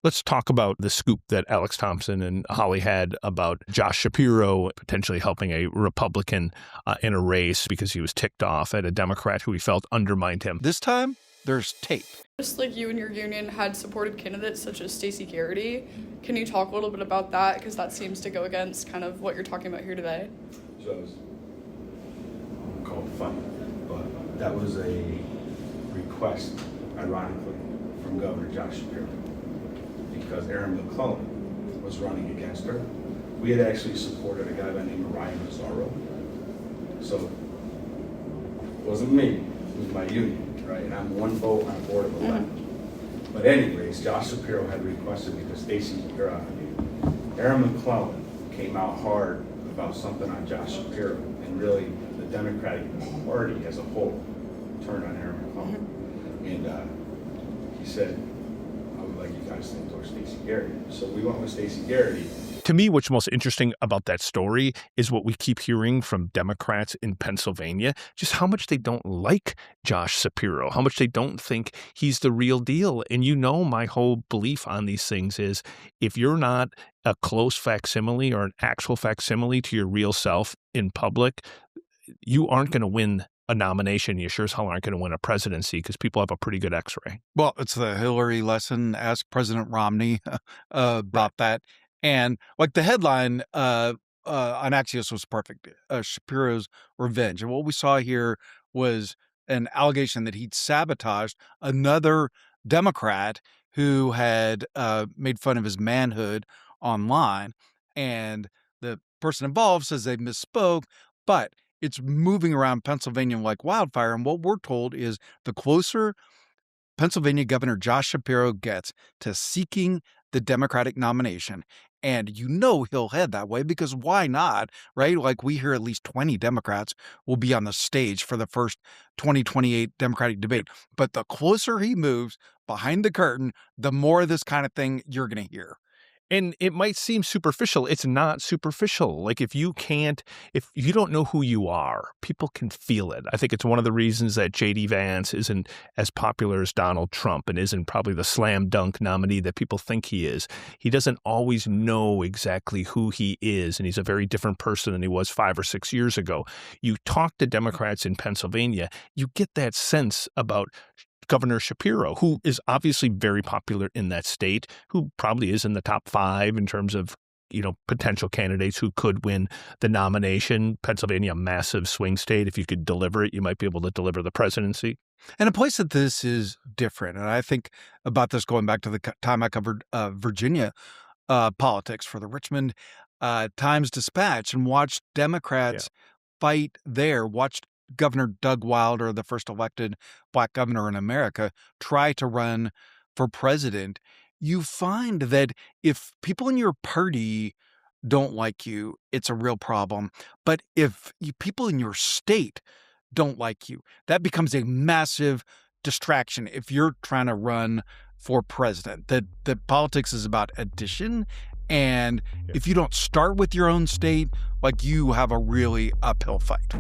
Let's talk about the scoop that Alex Thompson and Holly had about Josh Shapiro potentially helping a Republican in a race because he was ticked off at a Democrat who he felt undermined him. This time, there's tape. Just like you and your union had supported candidates such as Stacey Garrity. Can you talk a little bit about that? Because that seems to go against kind of what you're talking about here today. So it was called funny, but that was a request, ironically, from Governor Josh Shapiro, because Aaron McClellan was running against her. We had actually supported a guy by the name of Ryan Mazzaro. So it wasn't me, it was my union, right? And I'm one vote on a board of 11. But anyways, Josh Shapiro had requested because Aaron McClellan came out hard about something on Josh Shapiro, and really the Democratic Party as a whole turned on Aaron McClellan. And he said, I would like you guys to endorse Stacey Garrity. So we went with Stacey Garrity. To me, what's most interesting about that story is what we keep hearing from Democrats in Pennsylvania, just how much they don't like Josh Shapiro, how much they don't think he's the real deal. And my whole belief on these things is if you're not a close facsimile or an actual facsimile to your real self in public, you aren't going to win a nomination. You sure as hell aren't going to win a presidency because people have a pretty good x-ray. Well, it's the Hillary lesson. Ask President Romney about that. And like the headline on Axios was perfect, Shapiro's revenge. And what we saw here was an allegation that he'd sabotaged another Democrat who had made fun of his manhood online. And the person involved says they misspoke, but it's moving around Pennsylvania like wildfire. And what we're told is the closer Pennsylvania Governor Josh Shapiro gets to seeking the Democratic nomination, and he'll head that way because why not, right? Like we hear at least 20 Democrats will be on the stage for the first 2028 Democratic debate. But the closer he moves behind the curtain, the more of this kind of thing you're going to hear. And it might seem superficial. It's not superficial. Like if you don't know who you are, people can feel it. I think it's one of the reasons that J.D. Vance isn't as popular as Donald Trump and isn't probably the slam dunk nominee that people think he is. He doesn't always know exactly who he is, and he's a very different person than he was 5 or 6 years ago. You talk to Democrats in Pennsylvania, you get that sense about Governor Shapiro, who is obviously very popular in that state, who probably is in the top 5 in terms of, potential candidates who could win the nomination. Pennsylvania, a massive swing state. If you could deliver it, you might be able to deliver the presidency. And a place that this is different, and I think about this going back to the time I covered Virginia politics for the Richmond Times-Dispatch and watched Democrats fight there, watched Governor Doug Wilder, the first elected Black governor in America, try to run for president. You find that if people in your party don't like you, it's a real problem. But if people in your state don't like you, that becomes a massive distraction if you're trying to run for president. That politics is about addition. And if you don't start with your own state, you have a really uphill fight.